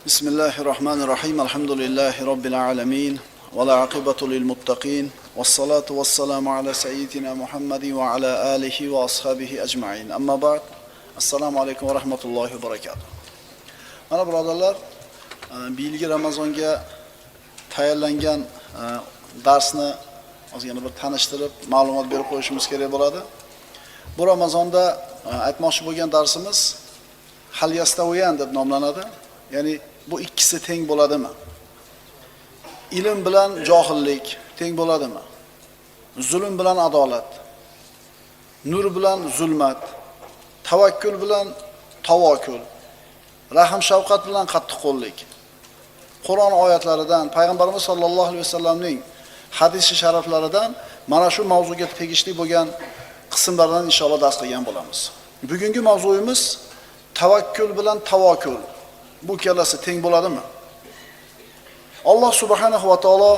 Bismillahirrahmanirrahim. Elhamdülillahi Rabbil alemin. Ve la akibatu lil muttaqin. Vessalatu vesselamu ala seyyidina Muhammedin ve ala alihi ve ashabihi ecma'in. Amma ba'd. Assalamu alaikum ve rahmatullahi ve berekatuh. Mana birodarlar, bir yilgi Ramazonga tayyorlangan darsni ozgina bir tanishtirib, ma'lumot berib qo'yishimiz kerak bo'ladi. Bu Ramazonda aytmoqchi bo'lgan darsimiz hal yastawiyan deb nomlanadi. Ya'ni bu ikkisi teng bo'ladimi? Ilm bilan johillik teng bo'ladimi? Zulm bilan adolat, nur bilan zulmat, tavakkul bilan tavakkul, rahm shafqat bilan qattiqqo'llik. Qur'on oyatlaridan, payg'ambarimiz sollallohu alayhi vasallamning hadisi sharaflaridan mana shu mavzuga tegishli bo'lgan qismlardan inshaalloh dars qilgan bo'lamiz. Bugungi mavzuyimiz tavakkul bilan tavakkul. Bu ikkalasi teng bo'ladimi? Alloh subhanahu va taolo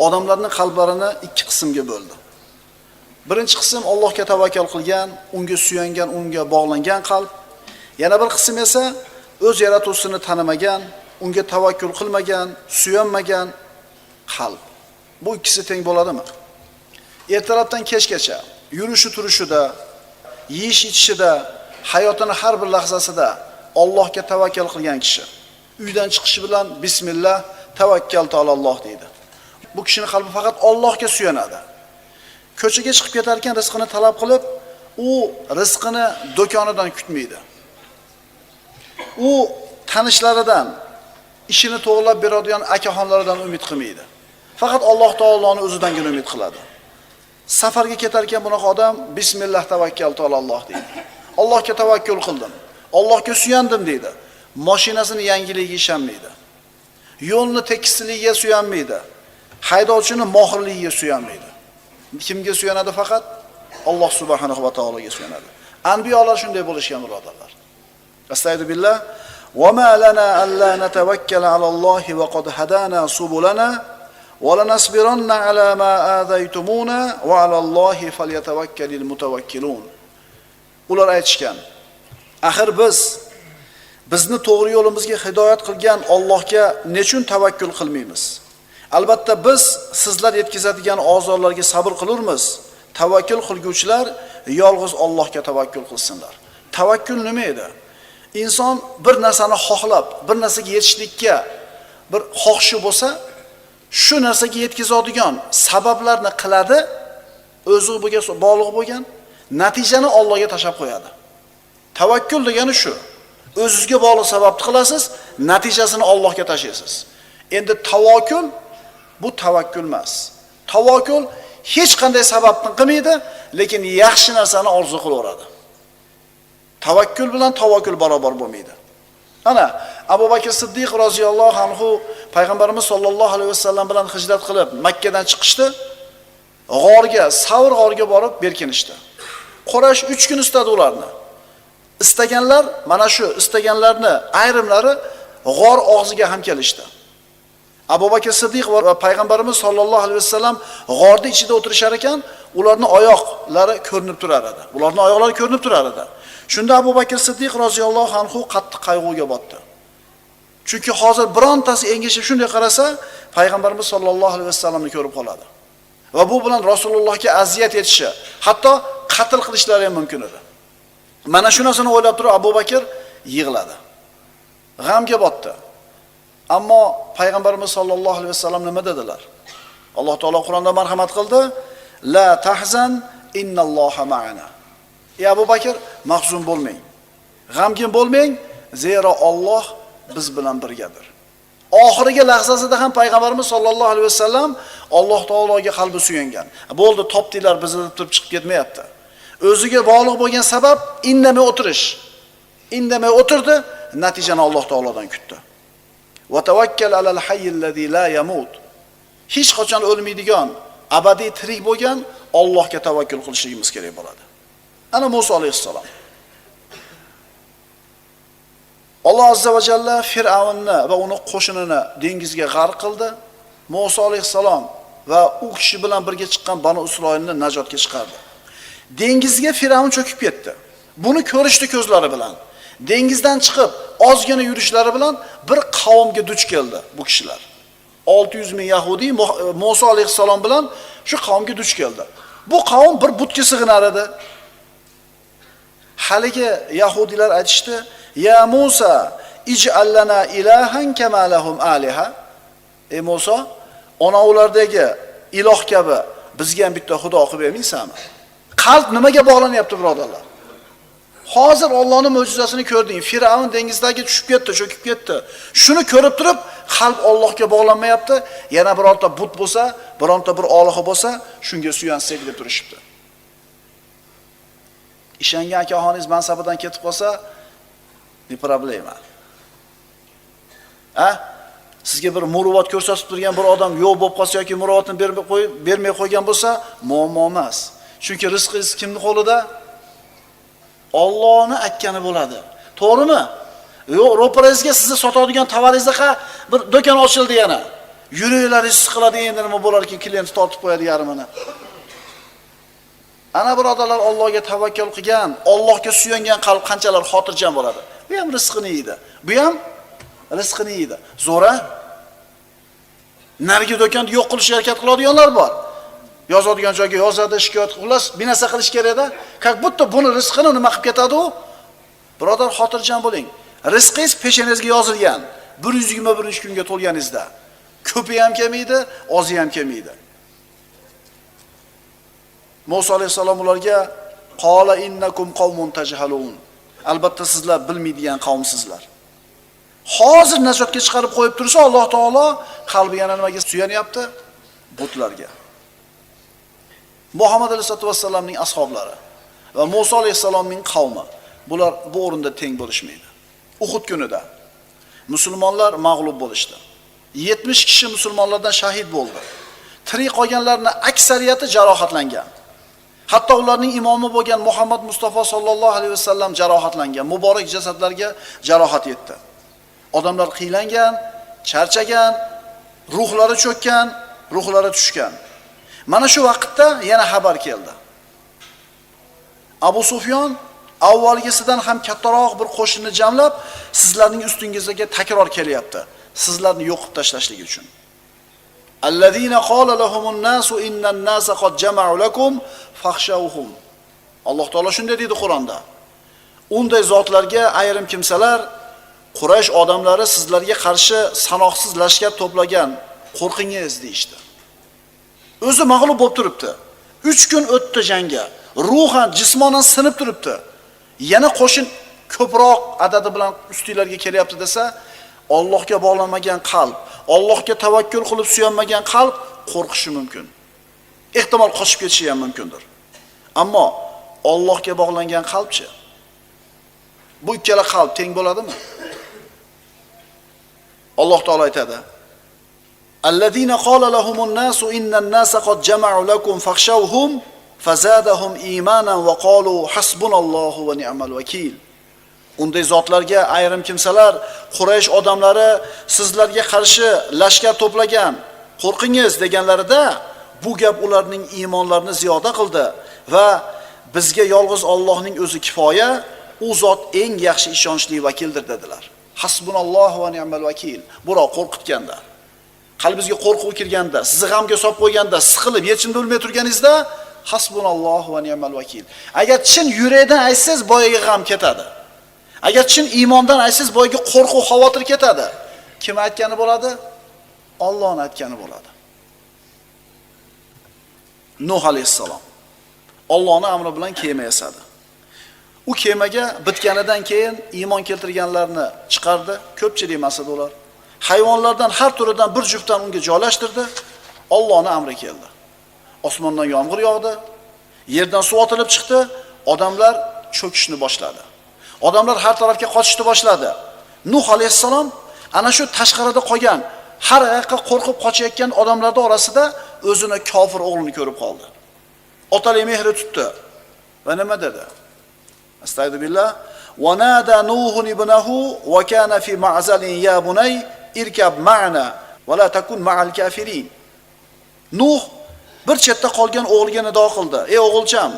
odamlarning qalblarini ikki qismga bo'ldi. Birinchi qism Allohga tavakkal qilgan, unga suyangan, unga bog'langan qalb. Yana bir qism esa o'z yaratuvchisini tanimagan, unga tavakkul qilmagan, suyanmagan qalb. Bu ikkisi teng bo'ladimi? Ertalabdan kechgacha yurishi turishida, yeyish ichishida, hayotining har bir lahzasida Allohga tavakkal qilgan kishi uydan chiqishi bilan bismillah tavakkaltu alalloh deydi. Bu kishining qalbi faqat Allohga suyanadi. Ko'chaga chiqib ketar ekan rizqini talab qilib, u rizqini do'konidan kutmaydi. U tanishlaridan, ishini to'g'rilab beradigan akaxonlaridan umid qilmaydi. Faqat Alloh taoloning o'zidangina umid qiladi. Safarga ketar ekan bunaqa odam bismillah tavakkaltu alalloh deydi. Allohga tavakkul qildim. Allohga suyandim deydi. Mashinasini yangiligiga ishonmaydi. Yo'lni tekisligiga suyanmaydi. Haydovchini mohirligiga suyanmaydi. Kimga suyanadi? Faqat Alloh subhanahu va taologa suyanadi. Anbiyolar shunday bo'lishgan birodarlar. Astagfirullah. Va ma lana alla natawakkala alallohi va qad hadana subulana va lanasbiranna ala ma azaytumuna va alallohi falyatawakkalul mutawakkilun. Ular aytishgan: axir bizni to'g'ri yo'limizga hidoyat qilgan Allohga nechun tavakkul qilmaymiz? Albatta biz sizlar yetkazadigan ozorlarga sabr qilurmiz. Tavakkul qilguvchilar yolg'iz Allohga tavakkul qilsinlar. Tavakkul nima edi? Inson bir narsani xohlab, bir narsaga yetishlikka bir xohishi bo'lsa, shu narsaga yetkazadigan sabablarni qiladi, o'zi bog'liq bo'lgan natijani Allohga tashab qo'yadi. Tavakkul degani shu. O'zingizga bog'liq sababni qilasiz, natijasini Allohga tashlaysiz. Endi tavakkul bu tavakkul emas. Tavakkul hech qanday sababni qilmaydi, lekin yaxshi narsani orzu qilaveradi. Tavakkul bilan tavakkul barobar bo'lmaydi. Ana Abu Bakr Siddiq roziyallohu anhu payg'ambarimiz sollallohu alayhi vasallam bilan hijrat qilib Makka dan chiqishdi. G'orga, Savr g'origa borib berkinishdi. Quraysh 3 kun istadi ularni. Istaganlar mana shu istaganlarni ayrimlari g'or og'ziga ham kelishdi. Abu Bakr Siddiq va payg'ambarimiz sollallohu alayhi vasallam g'orning ichida o'tirishar ekan, ularning oyoqlari ko'rinib turar edi. Ularning oyoqlari ko'rinib turar edi. Shunda Abu Bakr Siddiq roziyallohu anhu qattiq qayg'uga botdi. Chunki hozir birontasi engishib shunday qarasa, payg'ambarimiz sollallohu alayhi vasallamni ko'rib qoladi. Va bu bilan Rasulullohga aziyat etishi, hatto qatl qilishlari ham mumkin edi. Mana shu narsani o'ylab turib Abu Bakr yig'ladi. G'amga botdi. Ammo payg'ambarimiz sollallohu alayhi vasallam nima dedilar? Alloh taolo Qur'onda marhamat qildi: "La tahzan innalloha ma'ana." Ey Abu Bakr, mahzun bo'lmang. G'amgin bo'lmang, zero Alloh biz bilan birgadir. Oxirgi lahzasida ham payg'ambarimiz sollallohu alayhi vasallam Alloh taologa qalbi suyangan. Bo'ldi, topdilar, bizni turib chiqib ketmayapti. O'ziga bog'liq bo'lgan sabab indamay o'tirish. Indamay o'tirdi, natijani Alloh taolodan kutdi. Va tawakkal alal hayyallazi la yamut. Hech qachon o'lmaydigan, abadiy tirik bo'lgan Allohga tavakkul qilishimiz kerak bo'ladi. Ana Musa alayhissalom. Alloh azza va jalla Fir'avnni va uning qo'shinini dengizga g'arq qildi. Musa alayhissalom va u kishi bilan birga chiqqan Banu Isroilni najotga chiqardi. Dengizga Fir'avn cho'kib ketdi. Buni ko'rishdi ko'zlari bilan. Dengizdan chiqib ozgina yurishlari bilan bir qavmga duch keldi bu kishilar. 600 ming Yahudiy Musa alayhissalom bilan shu qavmga duch keldi. Bu qavm bir butga sig'inar edi. Haligi Yahudiylar aytishdi: "Ya Musa, ij'al lana ilahan kama lahum aliha." Ey Musa, ona ulardagi iloh kabi bizga ham bitta xudo qilib bermaysanmi? Qalb nimaga bog'lanyapti, birodarlar? Hozir Allohning mo'jizasini ko'rding. Firavn dengizdagi tushib ketdi, cho'kib ketdi. Shuni ko'rib turib, qalb Allohga bog'lanmayapti. Yana birorta but bo'lsa, bironta bir olohi bo'lsa, shunga suyansak deb turishibdi. Ishongan akaxoningiz mansabidan ketib qolsa, ne problema. Sizga bir muruvvat ko'rsatib turgan bir odam yo'q bo'lib qolsa yoki muruvvatni bermay qo'ygan bo'lsa, muammo emas. Chunki rizqingiz kimning qo'lida? Allohning aytgani bo'ladi. To'g'rimi? Yo'q, ro'parangizga sizni sotadigan tovaringizga bir do'kon ochildi yana. Yuraklaringiz siqiladi, endi nima bo'lar ekan, klient tortib qo'yadi yarmini. Ana birodarlar, Allohga tavakkal qilgan, Allohga suyangan qalb qanchalar xotirjam bo'ladi. Bu ham rizqini yeydi. Bu ham rizqini yeydi. Zo'ra narigi do'konni yo'q qilishga harakat qiladiganlar bor. Yozadigan joyga yozadi, shikoyat qilib, bir narsa qilish kerak-da. Как будто buni rizqini nima qilib ketadi u? Birodar, xotirjam bo'ling. Rizqingiz peshonangizga yozilgan. 121 kunga to'lganingizda. Ko'pi ham kelmaydi, ozi ham kelmaydi. Musa alayhisalom ularga: "Qala innakum qawmun tajhalun." Albatta sizlar bilmaydigan qavmsizlar. Hozir najotga chiqarib qo'yib tursa, Alloh taolo qalbi yana nimaga suyanyapti? Butlarga. Muhammad alayhisolatu vassalamning ashablari va Musa alayhisalomning qavmi bular bu o'rinda teng bo'lishmaydi. Uhud kunida musulmonlar mag'lub bo'lishdi. 70 kishi musulmonlardan shahid bo'ldi. Tirik qolganlarning aksariyati jarohatlangan. Hatto ularning imomi bo'lgan Muhammad Mustafa sallallohu alayhi vasallam jarohatlangan. Muborak jasadlarga jarohat yetdi. Odamlar qiylangan, charchagan, ruhlari cho'kkan, ruhlari tushgan. Mana shu vaqtda yana xabar keldi. Abu Sufyon avvalgisidan ham kattaroq bir qo'shinni jamlab, sizlarning ustingizga takror kelyapti. Sizlarni yo'qib tashlashlik uchun. Allazina qala lahumun nasu innan nasa qad jama'u lakum fakhshawhum. Alloh taolo shunday dedi Qur'onda. Unday zotlarga ayrim kimsalar, Quraysh odamlari sizlarga qarshi sanoqsiz lashkar to'plagan, qo'rqingiz deyishdi. O'zi mag'lub bo'lib turibdi. 3 kun o'tdi jangga. Ruhan, jismonan sinib turibdi. Yana qo'shin ko'proq adadi bilan ustinglarga kelyapti desa, Allohga bog'lanmagan qalb, Allohga tavakkul qilib suyanmagan qalb qo'rqishi mumkin. Ehtimol qochib ketishi ham mumkindir. Ammo Allohga bog'langan qalbchi? Bu ikkala qalb teng bo'ladimi? Alloh taolo aytadi: Allazina qala lahumun nasu innan nasa qad jama'u lakum fakhshawhum fazadahum imanan va qalu hasbunallohu va ni'mal vakil. Unday zotlarga ayrim kimsalar, Quraysh odamlari sizlarga qarshi lashkar to'plagan, qo'rqingiz deganlarida bu gap ularning iymonlarini ziyoda qildi va bizga yolg'iz Allohning o'zi kifoya, u zot eng yaxshi ishonchli vakildir dedilar. Hasbunallohu va ni'mal vakil. Biroq qo'rqitganda, qalbingizga qo'rquv kirganda, sizni g'amga solib qo'yganda, siqilib yechimda bo'lmay turganingizda hasbunallohu va ni'mal vakil. Agar chin yurakdan aytsangiz, boyaga g'am ketadi. Agar chin iymondan aytsangiz, boyaga qo'rquv, xavotir ketadi. Kim aytgani bo'ladi? Allohning aytgani bo'ladi. Nuh alayhissalom Allohning amri bilan kema yasadi. U kemaga bitganidan keyin iymon keltirganlarni chiqardi, ko'pchilik emas edi ular. Hayvonlardan har turidan bir juftdan unga joylashtirdi. Allohning amri keldi. Osmondan yomg'ir yog'di, yerdan suv otilib chiqdi, odamlar cho'kishni boshladi. Odamlar har tarafga qochishni boshladi. Nuh alayhissalom ana shu tashqarida qolgan, har yoqqa qo'rqib qochayotgan odamlarning orasida o'zini kofir o'g'lini ko'rib qoldi. Otalik mehri tutdi va nima dedi? Astagfirullah. Wa nada Nuhun ibnahu wa kana fi ma'zalin ya bunay irkab ma'na va la takun ma'al kafirin. Nuh bir chetda qolgan o'g'liga nido qildi. Ey o'g'ilcham,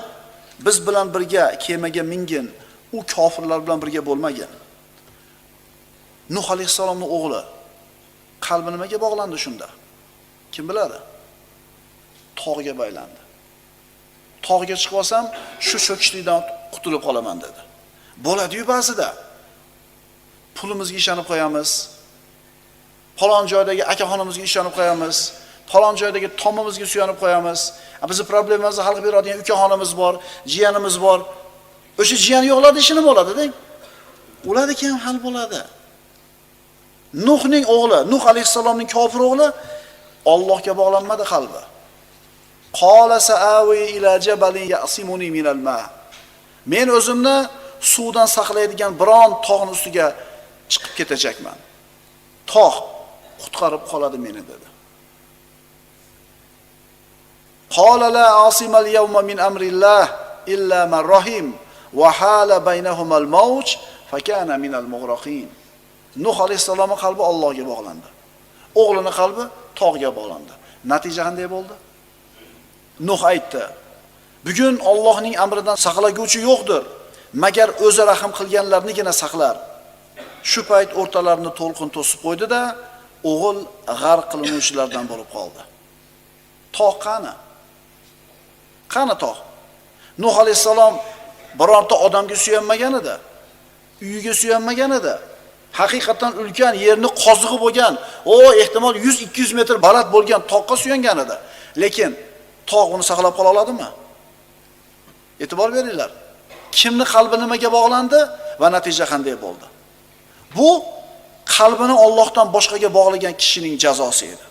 biz bilan birga kemaga mingin, u kofirlar bilan birga bo'lmagan. Nuh alayhissalomning o'g'li qalbi nimaga bog'landi shunda? Kim biladi? Tog'ga baylandi. Tog'ga chiqib olsam, shu cho'kishlikdan qutulib qolaman dedi. Bo'ladi-yu ba'zida. Pulimizga ishonib qo'yamiz. Falon joydagi akaxonimizga ishonib qo'yamiz. Falon joydagi tomimizga suyanib qo'yamiz. Bizning problemamizni hal qilib beradigan ukaxonimiz bor, jiyanimiz bor. O'sha jiyan yo'qlarda ishi nima bo'ladi deng? Ularga ham hal bo'ladi. Nuhning o'g'li, Nuh alayhissalomning kofir o'g'li Allohga bog'lanmadi qalbi. Qala sa'awi ila jabalin ya'simuni minal ma. Men o'zimni suvdan saqlaydigan biron tog'ning ustiga chiqib ketajakman. Tog' qutqarib qoladi meni dedi. Qala la asimal yawma min amrillah illa man rahim wa hala baynahuma al-mawj fakana min al-mughraqin. Nuh alayhissalomning qalbi Allohga bog'landi. O'g'lining qalbi tog'ga bog'landi. Natija qanday bo'ldi? Nuh aytdi: "Bugun Allohning amridan saqlaguvchi yo'qdir, magar o'zi rahim qilganlarnigina saqlar." Shu payt o'rtalarini to'lqin to'sib qo'ydi-da, o'g'il g'arq qilinuvchilardan bo'lib qoldi. Tog' qani? Qani tog'? Nuh alayhissalom birorta odamga suyanmagan edi. Uyiga suyanmagan edi. Haqiqatan ulkan yerni qozig'i bo'lgan, ehtimol 100-200 metr baland bo'lgan tog'ga suyangan edi. Lekin tog' uni saqlab qola oladimi? E'tibor beringlar. Kimni qalbi nimaga bog'landi va natija qanday bo'ldi? Bu qalbini Allohdan boshqaga bog'lagan kishining jazosi edi.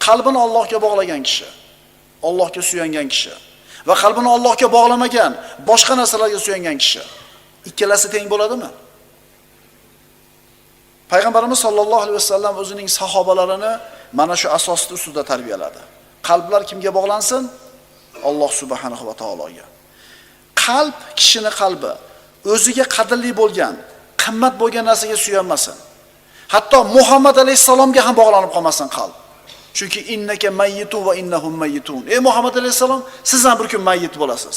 Qalbini Allohga bog'lagan kishi, Allohga suyangan kishi va qalbini Allohga bog'lamagan, boshqa narsalarga suyangan kishi ikkalasi teng bo'ladimi? Payg'ambarimiz sollallohu alayhi vasallam o'zining sahobalarini mana shu asosning ustida tarbiyaladi. Qalblar kimga bog'lansin? Alloh subhanahu va taologa. Qalb, kishining qalbi o'ziga qadrli bo'lgan, qimmat bo'lgan narsaga suyanmasin. Hatto Muhammad alayhisalomga ham bog'lanib qolmasin qalb. Chunki innaka mayyitun va innahum mayyitun. Ey Muhammad alayhisalom, siz ham bir kun mayyit bo'lasiz.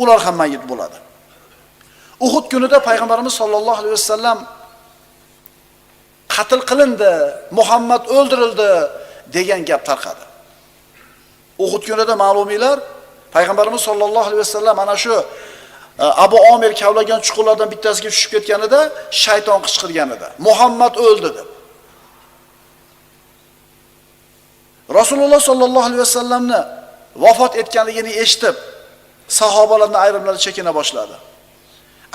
Ular ham mayyit bo'ladi. Uhud kunida payg'ambarimiz sollallohu alayhi vasallam qatl qilindi, Muhammad o'ldirildi degan gap tarqadi. Uhud kunida ma'lumiylar payg'ambarimiz sollallohu alayhi vasallam ana shu Abu Omir kavlagan chuqurlardan bittasiga tushib ketganida shayton qichqirgan edi. Muhammad o'ldi deb. Rasululloh sollallohu alayhi vasallamni vafot etganligini eshitib, sahobalarning ayrimlari chekina boshladi.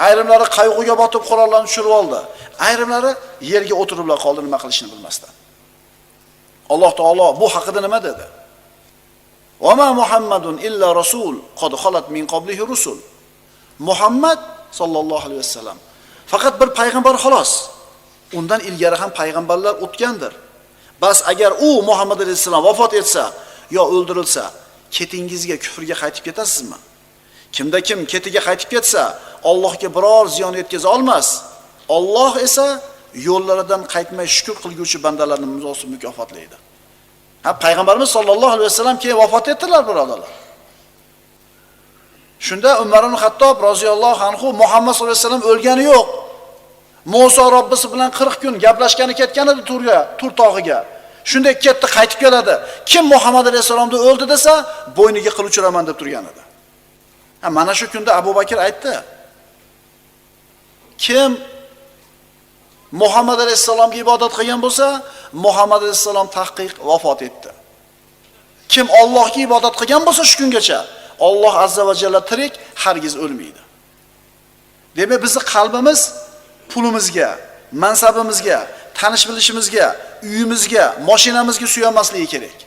Ayrimlari qayg'uga botib qurollarni tushirib oldi. Ayrimlari yerga o'tiriblar qoldi nima qilishni bilmasdan. Alloh taolo bu haqida nima dedi? "Va ma Muhammadun illa rasul qad khalat min qablihi rusul." Muhammad sallallohu alayhi vasallam faqat bir payg'ambar xolos. Undan ilgari ham payg'ambarlar o'tgandir. Bas agar u Muhammad alayhisalom vafot etsa yo o'ldirilsa, ketingizga kufrga qaytib ketasizmi? Kimda kim ketiga qaytib ketsa, Allohga biror ziyon yetkaza olmas. Alloh esa yo'llaridan qaytmay shukr qilguvchi bandalarni mukofotlaydi. Payg'ambarimiz sollallohu alayhi vasallam keyin vafot etdilar, birodarlar. Shunda Umar ibn Xattob roziyallohu anhu Muhammad sollallohu alayhi vasallam o'lgani yo'q. Musa Robbisi bilan 40 kun gaplashgani ketgan edi Tur tog'iga. Shunda ketdi, qaytib keladi. Kim Muhammad alayhisalomni o'ldi desa, bo'yniga qil uchiraman deb turgan edi. Mana shu kunda Abu Bakr aytdi. Kim Muhammad alayhisalomga ibodat qilgan bo'lsa, Muhammad alayhisalom tahqiq vafot etdi. Kim Allohga ibodat qilgan bo'lsa shu kungacha, Alloh azza va jalla tirik, hargiz o'lmaydi. Demak, bizning qalbimiz pulimizga, mansabimizga, tanish bilishimizga, uyimizga, mashinamizga suyanmasligi kerak.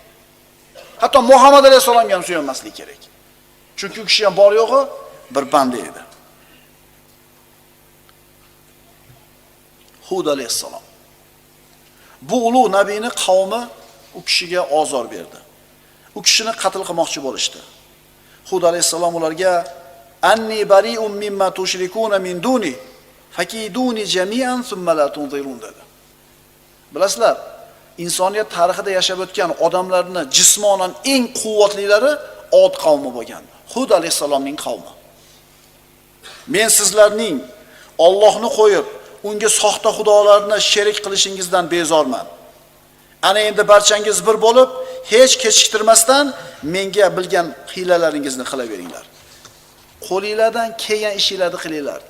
Hatto Muhammad alayhisalomga ham suyanmasligi kerak. Chunki u kishi ham bor yo'g'i bir banda edi. Hud alayhisalom. Bu ulug' nabiyni qavmi u kishiga ozor berdi. U kishini qatl qilmoqchi bo'lishdi. Hud alayhisalom ularga anni bari'un mimma tushrikuna min duni fakiduni jami'an thumma la tunzirun dedi. Bilasizlar, insoniyat tarixida yashab o'tgan odamlarning jismonan eng quvvatlilari Od qavmi bo'lgan. Hud alayhisalomning qavmi. Men sizlarning Allohni qo'yib, unga soxta xudolarni sherik qilishingizdan bezorman. Ana endi barchangiz bir bo'lib, hech kechiktirmasdan menga bilgan hiylalaringizni qilaveringlar. Qo'lingizdan kelgan ishinglarni qilinglar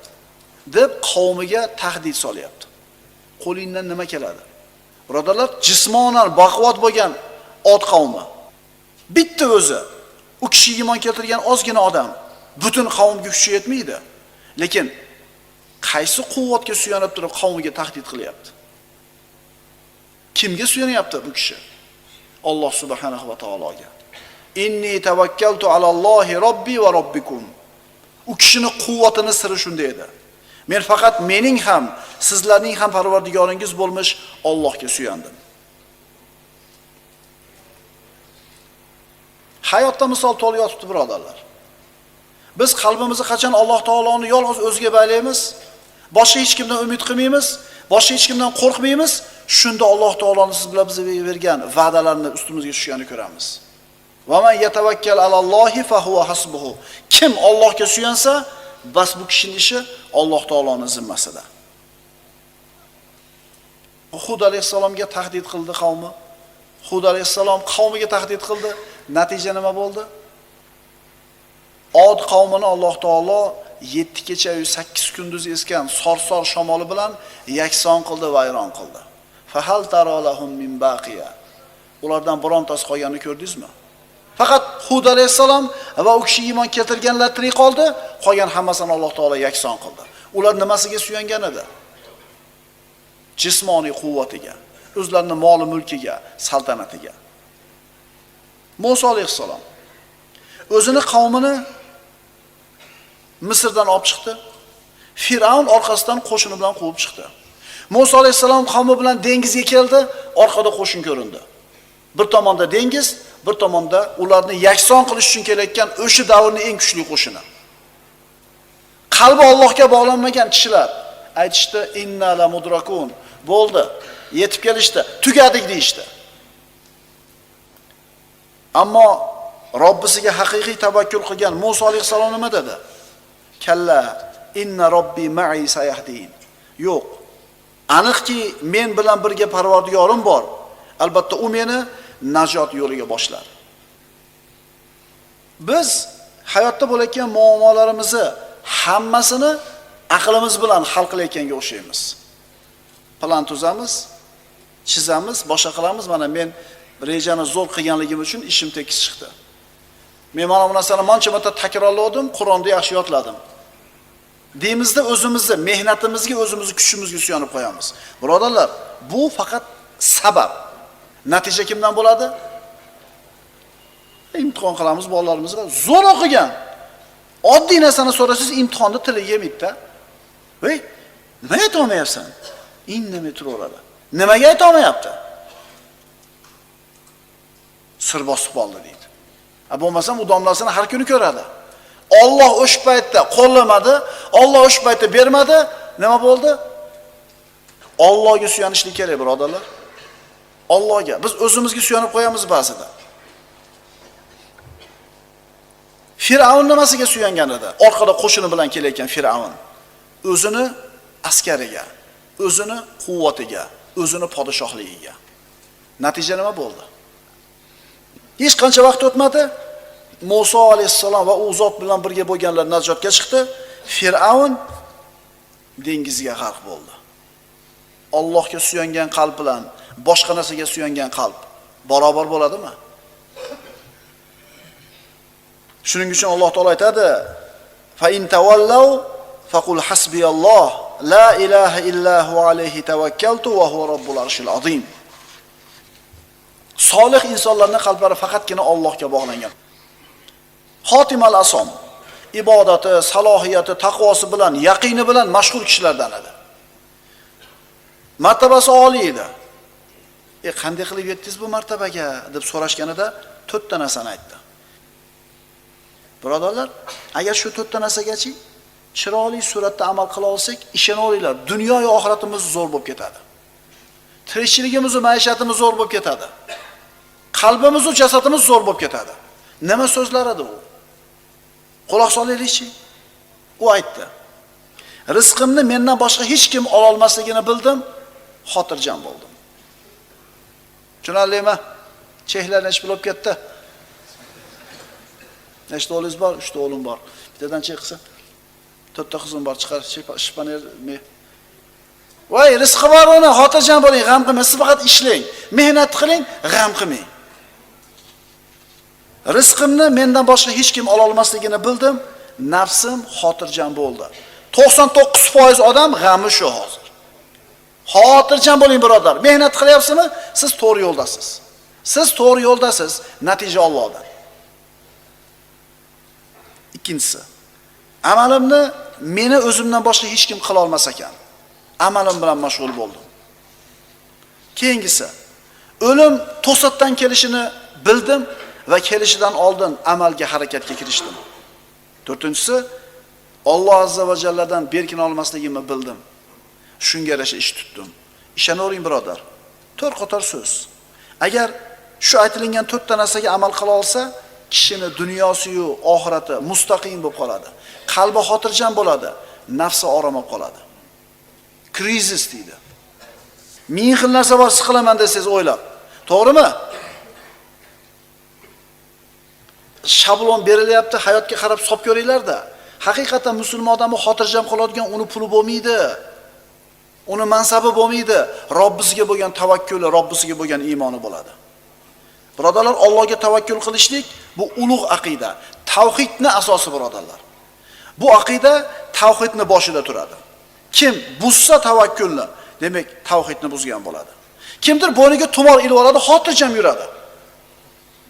deb qavmiga tahdid solyapti. Qo'lingdan nima keladi? Birodarlar, jismonan baquvvat bo'lgan Od qavmi. Bitta o'zi u kishi iymon keltirgan ozgina odam butun qavmga kuchi yetmaydi. Lekin qaysi quvvatga suyanib turib qavmiga tahdid qilyapti? Kimga suyanyapti bu kishi? Alloh subhanahu va taologa. Inni tavakkaltu alallohi robbi va robbikum. U kishining quvvatini siri shunday edi. Men faqat mening ham, sizlarning ham Parvardigoringiz bo'lmish Allohga suyandim. Hayotda misol to'liq yotibdi, birodarlar. Biz qalbimizni qachon Alloh taoloni yolg'iz o'ziga baylaymiz, boshqa hech kimdan umid qilmaymiz, boshqa hech kimdan qo'rqmaymiz, shunda Alloh taoloning siz bilan bizga bergan va'dalarini ustimizga tushganini ko'ramiz. Va man yatawakkal alallohi fa huwa hasbuhu. Kim Allohga suyansa, bas bu kishining ishi Alloh taoloning zimmasida. Hud alayhisalomga tahdid qildi qavmi. Hud alayhisalom qavmiga tahdid qildi. Natija nima bo'ldi? Od qavmini Alloh taolo 7 kecha 8 kunduz esgan sorsor shamoli bilan yakson qildi, vayron qildi. Fahal taralahum min baqiya. Ulardan birontasi qolganini ko'rdingizmi? Faqat Hud alayhisalom va u kishi iymon keltirganlar tirik qoldi, qolgan hammasini Alloh taolo yakson qildi. Ular nimasiga suyangan edi? Jismoniy quvvatiga, o'zlarining moli mulkiga, saltanatiga. Musa alayhisalom o'zini qavmini Misrdan olib chiqdi. Firavn orqasidan qo'shini bilan quvib chiqdi. Musa alayhisalom qavmi bilan dengizga keldi, orqada qo'shin ko'rindi. Bir tomonda dengiz, bir tomonda ularni yakson qilish uchun kelayotgan o'sha davrning eng kuchli qo'shini. Qalbi Allohga bog'lanmagan kishilar aytishdi, inna la mudrakun. Bo'ldi, yetib kelishdi, tugadik deyishdi. Ammo Robbisiga haqiqiy tavakkul qilgan Musa alayhisalom nima dedi? Kalla inna robbi ma'i sayahdin. Yo'q. Aniqki men bilan birga Parvardigorim bor. Albatta u meni najot yo'liga boshlar. Biz hayotda bo'layotgan muammolarimizni hammasini aqlimiz bilan hal qilayotganga o'xshaymiz. Plan tuzamiz, chizamiz, boshqa qilamiz. Mana men rejani zo'r qilganligim uchun ishim tekis chiqdi. Men mana bu narsani mancha marta takrorladim, Qur'onda yaxshi yodladim. Deymizda o'zimizni, mehnatimizga, o'zimizni kuchimizga suyanib qo'yamiz. Birodarlar, bu faqat sabab. Natija kimdan bo'ladi? Imtihon qilamiz bolalarimizga. Zo'r o'qigan. Oddiy narsani so'rasangiz imtihonda tili yemaydi-da. Voy, nima ayta olmayapsan? Indamay turaveradi. Nimaga ayta olmayapti? Sir bosib qoldi deydi. Bo'lmasam u domlasini har kuni ko'radi. Alloh o'sha paytda qo'llamadi, Alloh o'sha paytda bermadi, nima bo'ldi? Allohga suyanishlik kerak, birodarlar. Allohga. Biz o'zimizga suyanib qo'yamiz ba'zida. Firavn nimasiga suyangan edi? Orqada qo'shini bilan kelayotgan Firavn o'zini askariga, o'zini quvvatiga, o'zini podshohligiga. Natija nima bo'ldi? Hech qancha vaqt o'tmadi, Musa alayhisalom va u zot bilan birga bo'lganlar najotga chiqdi. Firavn dengizga g'arq bo'ldi. Allohga suyangan qalb bilan boshqa narsaga suyangan qalb barobar bo'ladimi? Shuning uchun Alloh taolo aytadi: "Fa in tavallaw faqul hasbiyalloh la ilaha illa hu alayhi tawakkaltu va huwa robbul arshil azim." Solih insonlarning qalblari faqatgina Allohga bog'langan. Xotimal asom ibodati, salohiyati, taqvosi bilan, yaqini bilan mashhur kishilardan edi. Martabasi oliy edi. Qanday qilib yetdingiz bu martabaga deb so'rashganida 4 ta narsani aytdi. Birodarlar, agar shu 4 ta narsagachi chiroyli suratda amal qila olsak, ishoninglar, dunyo va oxiratimiz zo'r bo'lib ketadi. Tirikchiligimiz va maishatimiz zo'r bo'lib ketadi. Qalbimiz va jasadimiz zo'r bo'lib ketadi. Nima so'zlar edi u? Quloq solaylikchi. U aytdi: Rizqimni mendan boshqa hech kim ola olmasligini bildim, xotirjam bo'ldim. Tushunarlimi? Chehlar nech bo'lib ketdi? Nechta o'g'lingiz bor? 3 ta o'g'lim bor. Bittadan chek qilsa, 4 ta qizim bor, chiqar, shpaner. Voy, rizqi bor uni, xotirjam bo'ling, g'am qilmang, siz faqat ishlang, mehnat qiling, g'am qilmang. Rizqimni mendan boshqa hech kim ola olmasligini bildim, nafsim xotirjam bo'ldi. 99% odam g'ami shu hozir. Xotirjam bo'ling birodar. Mehnat qilyapsizmi? Siz to'g'ri yo'ldasiz. Siz to'g'ri yo'ldasiz, natija Allohdan. Ikkinchisi, amalimni meni o'zimdan boshqa hech kim qila olmas ekan. Amalim bilan mashg'ul bo'ldim. Keyingisi, o'lim to'satdan kelishini bildim va kelishidan oldin amalga, harakatga kirishdim. To'rtinchisi, Alloh azza va jalladan berkin olmasligimni bildim. Shunga yarasha ish tutdim. Ishonavering birodar. 4 qator so'z. Agar shu aytilgan 4 ta narsaga amal qila olsa, kishini dunyosi-yu oxirati mustaqim bo'lib qoladi. Qalbi xotirjam bo'ladi, nafsi orom olib qoladi. Krizis deydi. Ming xil narsa bor siqilaman desangiz o'ylab. To'g'rimi? Shablon berilyapti, hayotga qarab hisob ko'ringlar-da. Haqiqatan musulmon odamni xotirjam qoladigan uni puli bo'lmaydi. Uni mansabi bo'lmaydi. Robbisiga bo'lgan tavakkuli, Robbisiga bo'lgan iymoni bo'ladi. Birodarlar, Allohga tavakkul qilishlik bu ulug' aqida. Tavhidning asosi birodarlar. Bu aqida tavhidning boshida turadi. Kim buzsa tavakkulni, demak tavhidni buzgan bo'ladi. Kimdir bo'yniga tumor ilib oladi, xotirjam yuradi.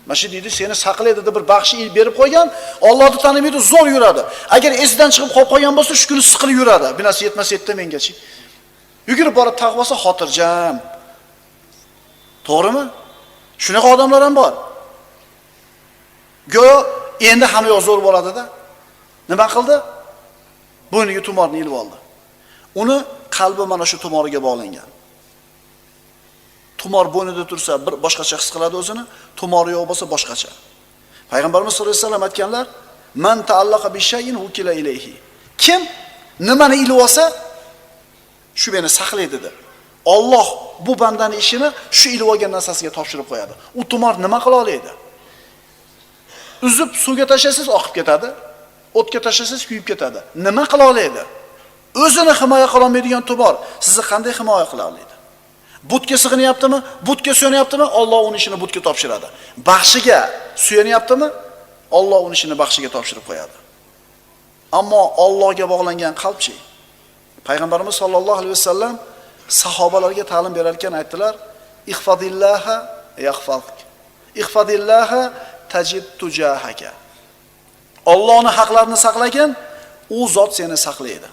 Mashi deydi, seni saqlaydi deb bir baxshi ilib berib qo'ygan, Allohni tanimaydi, zo'r yuradi. Agar esidan chiqib qolgan bo'lsa, shu kuni siqilib yuradi. Binasi yetmas-yetdi mengachi. Yugurib borib taqvosa xotirjam. To'g'rimi? Shunaqa odamlar ham bor. Go'yo endi hamma yo'q zo'r bo'ladi-da. Nima qildi? Bo'yniga tumorni ilib oldi. Uni qalbi mana shu tumoriga bog'langan. Tumor bo'ynida tursa bir boshqacha his qiladi o'zini, tumori yo'q bo'lsa boshqacha. Payg'ambarimiz sollallohu alayhi vasallam aytganlar: "Man ta'allaqa bi shay'in ukila ilayhi." Kim nimani ilib olsa, shu meni saqlaydi dedi. Alloh bu bandaning ishini shu ilib olgan narsasiga topshirib qo'yadi. U tumor nima qila oladi? Uzib suvga tashlasangiz oqib ketadi, o'tga tashlasangiz kuyib ketadi. Nima qila oladi? O'zini himoya qila olmaydigan tumor sizni qanday himoya qila oladi? Butga sig'inyaptimi? Butga suyanyaptimi? Alloh uning ishini butga topshiradi. Baxshiga suyanyaptimi? Alloh uning ishini baxshiga topshirib qo'yadi. Ammo Allohga bog'langan qalbchi. Payg'ambarimiz sollallohu alayhi vasallam sahobalarga ta'lim berar ekan aytdilar: "Ihfadillaha yahfazuk. Ihfadillaha tajid tujahaka." Allohning haqlarini saqlagin, u zot seni saqlaydi.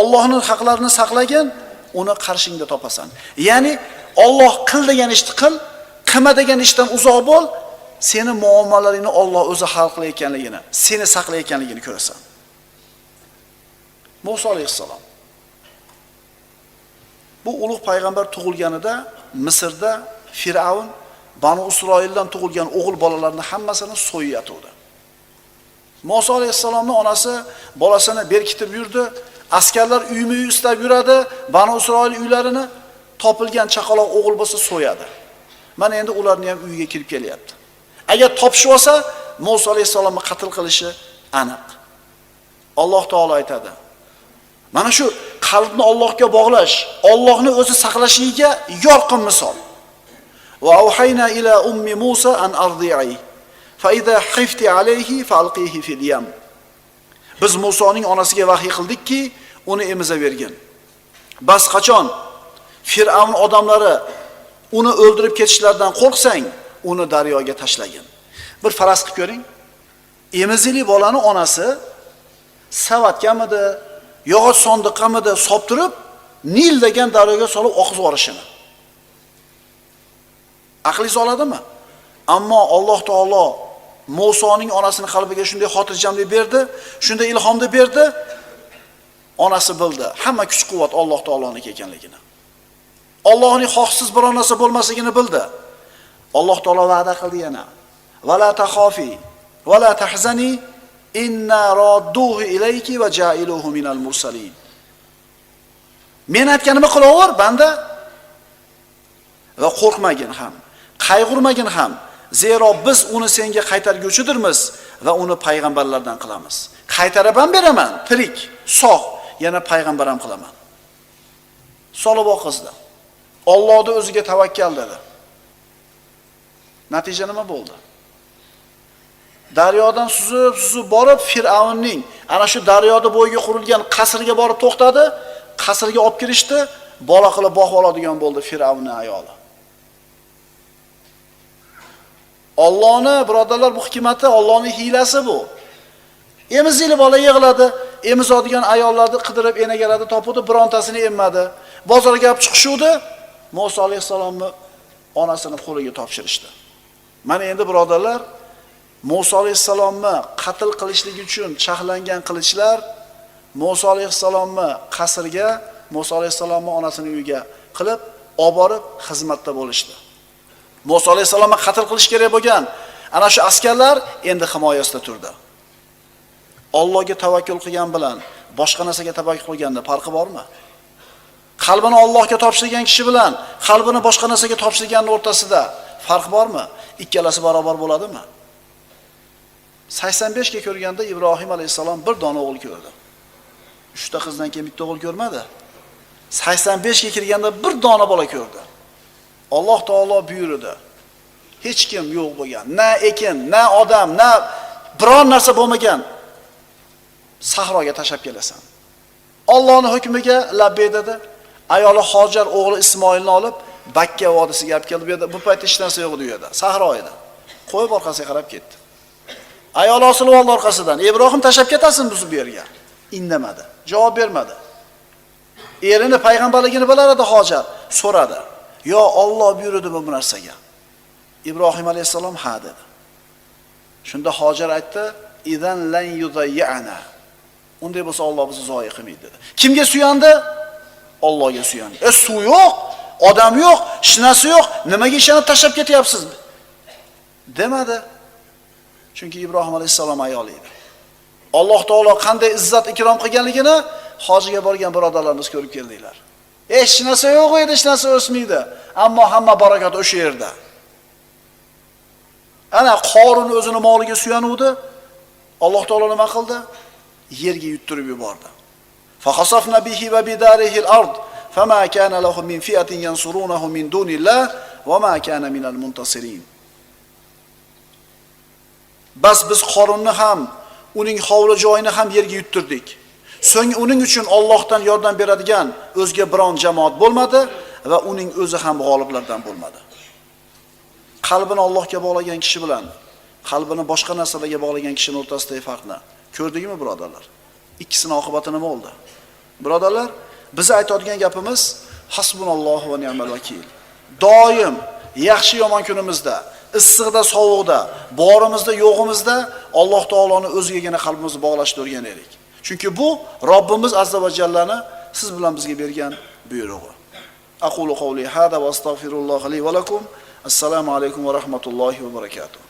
Allohning haqlarini saqlagin, uni qarshingda topasan. Ya'ni Alloh qil degan ishni qil, qilma degan ishdan uzoq bo'l, seni muomalaringni Alloh o'zi hal qilayotganligini, seni saqlayotganligini ko'rasan. Musa alayhissalom bu ulug' payg'ambar tug'ilganida Misrda Firavun Banu Isroildan tug'ilgan o'g'il bolalarni hammasini so'yayotdi. Musa alayhissalomning onasi bolasini berkitib yurdi. Askarlar uyma-uy istab yuradi, Banu Isroil uylarini topilgan chaqaloq o'g'il bo'lsa so'yadi. Mana endi ularni ham uyiga kirib kelyapti. Agar topishib olsa, Musa alayhissalomni qatl qilishi aniq. Alloh taolo aytadi: mana shu qalbni Allohga bog'lash, Allohni o'zi saqlashligiga yorqin misol. Va auhayna ila ummi Musa an ardi'i fa idha khifti alayhi falqihi fil yam. Biz Musoning onasiga vahiy qildikki, uni emizavergin. Bas qachon Firavun odamlari uni o'ldirib ketishlaridan qo'rqsang, uni daryoga tashlagin. Bir faraz qilib ko'ring. Emizili bolani onasi savatgamidi, yog'och sondiqqamidi soptirib, Nil degan daryoga solib oqizib yuborishini. Aqlingiz oladimi? Ammo Alloh taolo Musoning onasining qalbiga shunday xotirjamlik berdi, shunday ilhomni berdi. Onasi bildi, hamma kuch-quvvat Alloh taoloning ekanligini. Allohning xohsiz bir narsa bo'lmasligini bildi. Alloh taolo va'da qildi yana. Va la taxofi va la tahzani inna radduhu ilayki va ja'iluhu minal mursalin. Men aytganimni qilaver, banda. Va qo'rqmagin ham, qayg'urmagin ham. Zero biz uni senga qaytarguvchidirmiz va uni payg'ambarlardan qilamiz. Qaytarib ham beraman, tirik, sog', yana payg'ambar ham qilaman. Solib oqizdi. Allohni o'ziga tavakkal dedi. Natija nima bo'ldi? Daryodan suzib borib Fir'avnning ana shu daryoda bo'yiga qurilgan qasrga borib to'xtadi. Qasrga olib kirishdi, bola qilib boqib oladigan bo'ldi Fir'avnning ayoli. Allohning birodarlar bu hikmati, Allohning hiylasi bu. Emizili bola yig'iladi, emizadigan ayollarni qidirib enagaladi, topudi, birontasini emmadi. Bozorga olib chiqishuvdi, Musa alayhisalomni onasining qo'liga topshirishdi. Mana endi birodarlar, Musa alayhisalomni qatl qilishlik uchun chaqlangan qilichlar Musa alayhisalomni qasrga, Musa alayhisalomni onasining uyiga qilib, olib borib xizmatda bo'lishdi. Musa alayhisalomni qatl qilish kerak bo'lgan ana shu askarlar endi himoyasida turdi. Allohga tavakkul qilgan bilan boshqa narsaga tavakkul qilganda farqi bormi? Qalbini Allohga topshirgan kishi bilan qalbini boshqa narsaga topshirganning o'rtasida farq bormi? Ikkalasi barobar bo'ladimi? 85 ga ko'rganda Ibrohim alayhisalom bir dona o'g'il ko'rdi. 3 ta qizdan keyin bitta o'g'il ko'rmadi. 85 ga kirganda bir dona bola ko'rdi. Alloh taolo buyurdi. Hech kim yo'q bo'lgan, na ekin, na odam, na biron narsa bo'lmagan sahroga tashab kelasan. Allohning hukmiga labbay dedi. Ayoli Hojar o'g'li Ismoilni olib Bakka vodisiga olib keldi. Bu yerda bu paytda hech narsa yo'q edi u yerda, sahro edi. Qo'yib orqasiga qarab ketdi. Ayoli osilib oldi orqasidan. Ibrohim tashab ketasin bu yerga. Indamadi, javob bermadi. Erini payg'ambarligini bilar edi Hojar, so'radi. Yo Alloh buyurdimi bu narsaga? Ibrohim alayhisalom ha dedi. Shunda Hojar aytdi, "Idan lan yudayyana." Unday bo'lsa Alloh bizni zoyi qilmaydi dedi. Kimga suyandi? Allohga suyandi. Suv yo'q, odam yo'q, shinasi yo'q, nimaga ishonib tashlab ketyapsiz? Demadi. Chunki Ibrohim alayhisalom ayoli edi. Alloh taolo qanday izzat ikrom qilganligini hojiga borgan birodarlarimiz ko'rib keldinglar. Hech narsa yo'q edi, hech narsa o'smaydi, ammo hamma barakat o'sha yerda. Ana Qorun o'zini moliga suyanuvdi. Alloh taolo nima qildi? Yerga yuttirib yubordi. Faqasafna bihi va bidarihi al-ard, fama kana lahu min fi'atin yansurunahu min dunillah va ma kana minal muntasirin. Bas biz Qorunni ham, uning hovli joyini ham yerga yuttirdik. So'ng uning uchun Allohdan yordam beradigan o'zga biron jamoat bo'lmadi va uning o'zi ham g'oliblardan bo'lmadi. Qalbini Allohga bog'lagan kishi bilan qalbini boshqa narsalarga bog'lagan kishining o'rtasidagi farqni ko'rdingmi birodarlar? Ikkisining oqibati nima bo'ldi? Birodarlar, biz aytadigan gapimiz hasbunallohu va ni'mal vakil. Doim yaxshi yomon kunimizda, issiqda, sovuqda, borimizda, yo'g'imizda Alloh taoloning o'zigagina qalbimizni bog'lashni o'rganaylik. Chunki bu Robbimiz azza va jallani siz bilan bizga bergan buyrug'i. Aqulu qawli hada va astagfirulloh li va lakum. Assalomu alaykum va rahmatullohi va barakatuh.